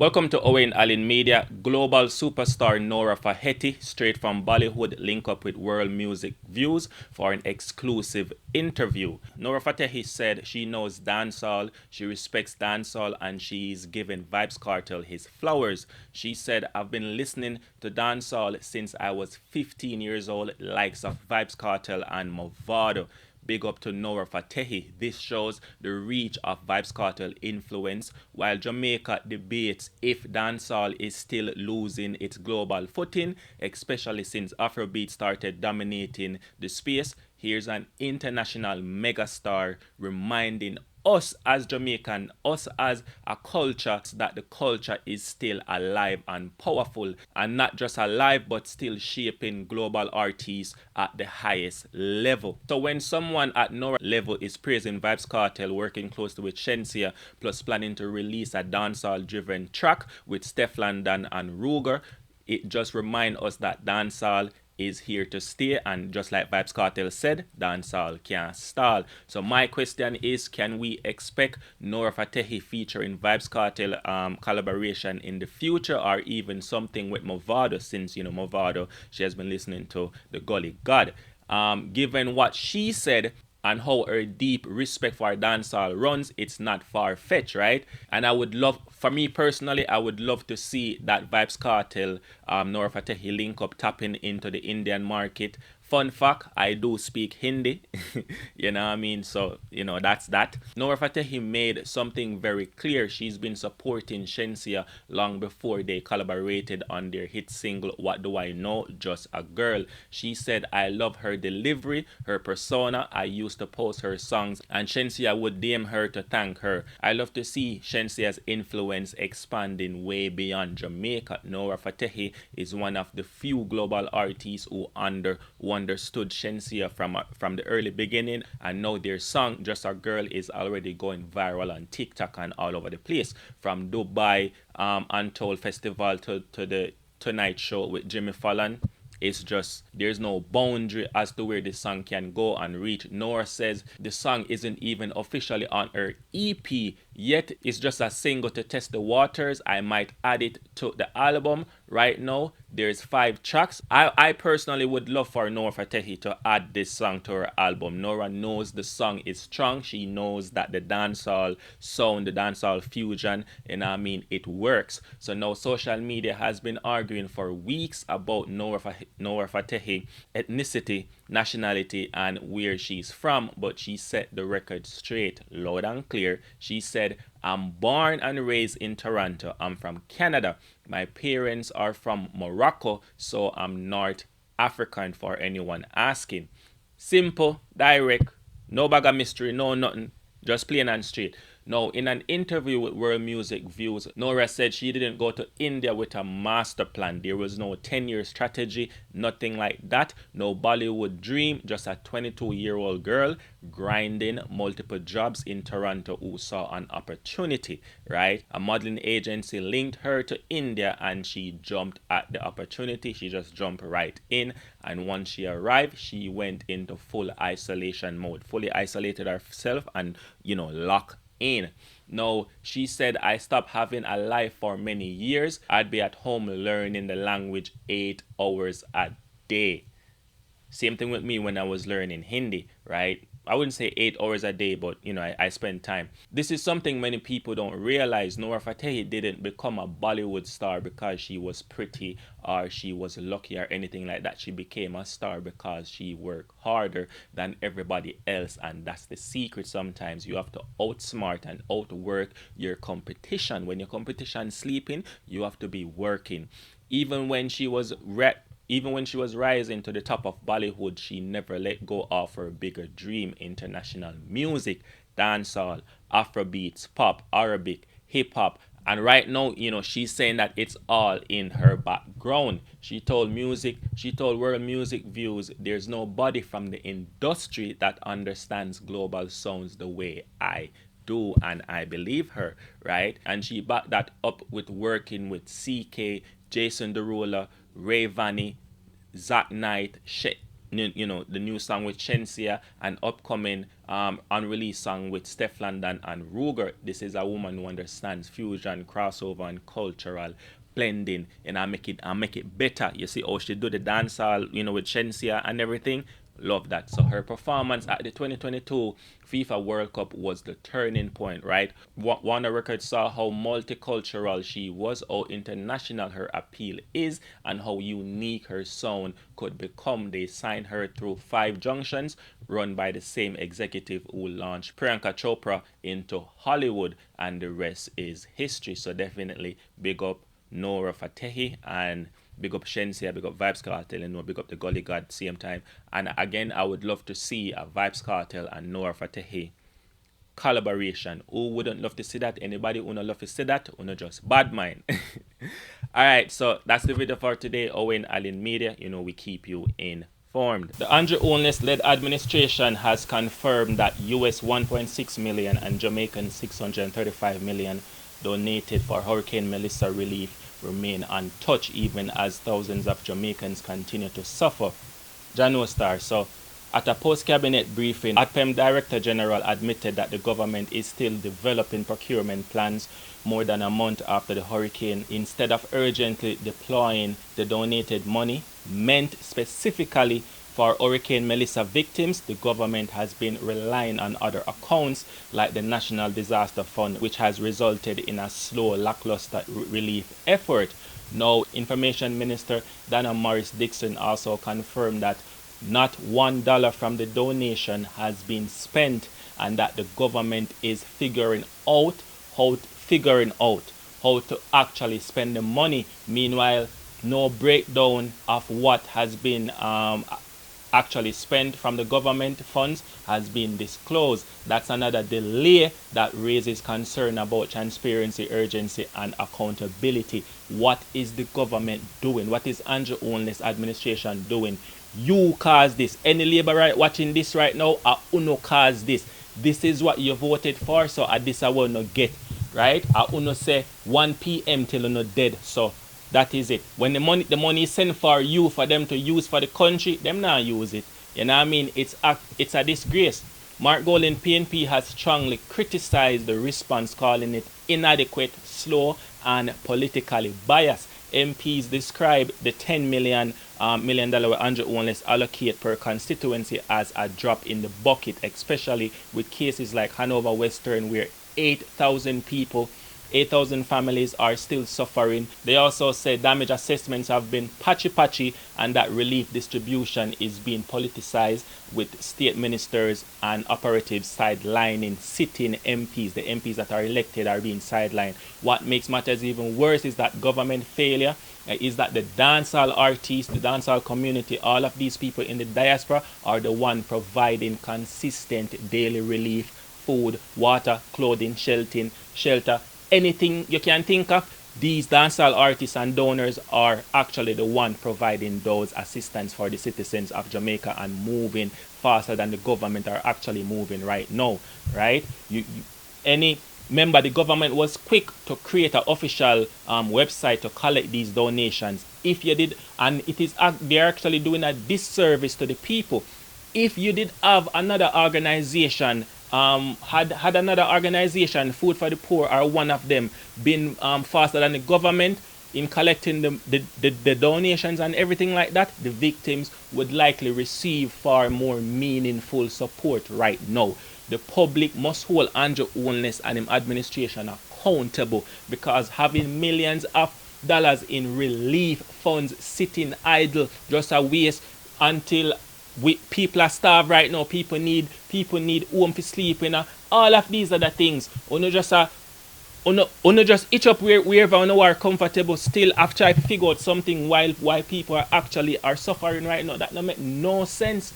Welcome to Owen Allen Media. Global superstar Nora Fatehi, straight from Bollywood, link up with world music views for an exclusive interview. Nora Fatehi said she knows dancehall, she respects dancehall, and she's given Vybz Kartel his flowers. She said, "I've been listening to dancehall since I was 15 years old, likes of Vybz Kartel and Mavado." Big up to Nora Fatehi. This shows the reach of Vybz Kartel influence, while Jamaica debates if dancehall is still losing its global footing, especially since Afrobeat started dominating the space. Here's an international megastar reminding us as Jamaican, us as a culture, that the culture is still alive and powerful, and not just alive but still shaping global artists at the highest level. So when someone at Nora level is praising Vybz Kartel, working closely with Shenseea, plus planning to release a dancehall driven track with Steph London and Ruger, it just reminds us that dancehall is here to stay, and just like Vybz Kartel said, dancehall can't stall. So my question is, can we expect Nora Fatehi featuring Vybz Kartel collaboration in the future, or even something with Mavado, since Mavado, she has been listening to the Gully God. Given what she said and how her deep respect for dancehall runs, it's not far-fetched, right? And I would love, for me personally, I would love to see that Vybz Kartel, Nora Fatehi link up, tapping into the Indian market. Fun fact, I do speak Hindi. You know what I mean? So, that's that. Nora Fatehi made something very clear. She's been supporting Shenseea long before they collaborated on their hit single, What Do I Know? Just a Girl. She said, "I love her delivery, her persona. I used to post her songs, and Shenseea would DM her to thank her. I love to see Shenseea's influence expanding way beyond Jamaica." Nora Fatehi is one of the few global artists who understood Shenseea from the early beginning, and now their song Just a Girl is already going viral on TikTok and all over the place, from Dubai Untold Festival to the Tonight Show with Jimmy Fallon. It's just, there's no boundary as to where the song can go and reach. Nora says the song isn't even officially on her EP yet. It's just a single to test the waters. I might add it to the album. Right now, there's 5 tracks. I personally would love for Nora Fatehi to add this song to her album. Nora knows the song is strong. She knows that the dancehall sound, the dancehall fusion, it works. So now social media has been arguing for weeks about Nora Fatehi ethnicity, nationality, and where she's from, but she set the record straight, loud and clear. She said, "I'm born and raised in Toronto. I'm from Canada. My parents are from Morocco, so I'm North African, for anyone asking." Simple, direct, no bag of mystery, no nothing, just plain and straight. Now, in an interview with World Music Views, Nora said she didn't go to India with a master plan. There was no 10-year strategy, nothing like that. No Bollywood dream, just a 22-year-old girl grinding multiple jobs in Toronto who saw an opportunity, right? A modeling agency linked her to India and she jumped at the opportunity. She just jumped right in. And once she arrived, she went into full isolation mode, fully isolated herself and, locked in. Now, she said, "I stopped having a life for many years. I'd be at home learning the language 8 hours a day." Same thing with me when I was learning Hindi, right? I wouldn't say 8 hours a day, but I spend time. This is something many people don't realize. Nora Fatehi didn't become a Bollywood star because she was pretty or she was lucky or anything like that. She became a star because she worked harder than everybody else, and that's the secret. Sometimes you have to outsmart and outwork your competition. When your competition's sleeping, you have to be working. Even when she was rising to the top of Bollywood, she never let go of her bigger dream: international music, dancehall, Afrobeats, pop, Arabic, hip hop. And right now, she's saying that it's all in her background. She told World Music Views, "There's nobody from the industry that understands global sounds the way I do," and I believe her, right? And she backed that up with working with CK, Jason Derulo, Ray Vanny, Zach Knight, the new song with Shenseea, and upcoming unreleased song with Steph London and Ruger. This is a woman who understands fusion, crossover, and cultural blending, and I make it better. You see how she do the dancehall, with Shenseea and everything. Love that. So her performance at the 2022 FIFA World Cup was the turning point, right? Warner Records saw how multicultural she was, how international her appeal is, and how unique her sound could become. They signed her through 5 Junctions, run by the same executive who launched Priyanka Chopra into Hollywood, and the rest is history. So definitely big up Nora Fatehi, and big up Shenseea, big up Vybz Kartel, and big up the Gully God same time. And again, I would love to see a Vybz Kartel and Nora Fatehi collaboration. Who wouldn't love to see that? Anybody who not love to see that? Who not just bad mind. Alright, so that's the video for today. Owen Allen Media, we keep you informed. The Andrew Holness-led administration has confirmed that US 1.6 million and Jamaican 635 million donated for Hurricane Melissa relief remain untouched, even as thousands of Jamaicans continue to suffer. Jano Star. So, at a post-cabinet briefing, ATPEM Director General admitted that the government is still developing procurement plans more than a month after the hurricane, instead of urgently deploying the donated money meant specifically for Hurricane Melissa victims. The government has been relying on other accounts like the National Disaster Fund, which has resulted in a slow, lackluster relief effort. Now, Information Minister Dana Morris Dixon also confirmed that not $1 from the donation has been spent, and that the government is figuring out how to actually spend the money. Meanwhile, no breakdown of what has been actually spent from the government funds has been disclosed. That's another delay that raises concern about transparency, urgency, and accountability. What is the government doing? What is Andrew Holness administration doing? You caused this. Any Labour right watching this right now, uno caused this. This is what you voted for, so this I will not get. Right? Uno say 1 p.m. till uno dead. So that is it. When the money is sent for you, for them to use for the country, them not use it. You know what I mean? It's a disgrace. Mark Golding, PNP, has strongly criticized the response, calling it inadequate, slow, and politically biased. MPs describe the $10 million where Andrew Holness allocate per constituency as a drop in the bucket, especially with cases like Hanover Western, where 8,000 families are still suffering. They also say damage assessments have been patchy and that relief distribution is being politicized, with state ministers and operatives sidelining sitting MPs. The MPs that are elected are being sidelined. What makes matters even worse is that government failure is that the dancehall artists, the dancehall community, all of these people in the diaspora are the one providing consistent daily relief, food, water, clothing, shelter, anything you can think of. These dancehall artists and donors are actually the one providing those assistance for the citizens of Jamaica and moving faster than the government are actually moving right now, right? Remember, the government was quick to create an official website to collect these donations. If you did, and they're actually doing a disservice to the people. If you did have another organization, had another organization, Food for the Poor, or one of them, been faster than the government in collecting the donations and everything like that, the victims would likely receive far more meaningful support right now. The public must hold Andrew Holness and his administration accountable, because having millions of dollars in relief funds sitting idle just a waste until people are starved right now. People need home to sleep. All of these other things. Uno just itch up wherever you are comfortable. Still, after I figure out something while people are suffering right now, that don't make no sense.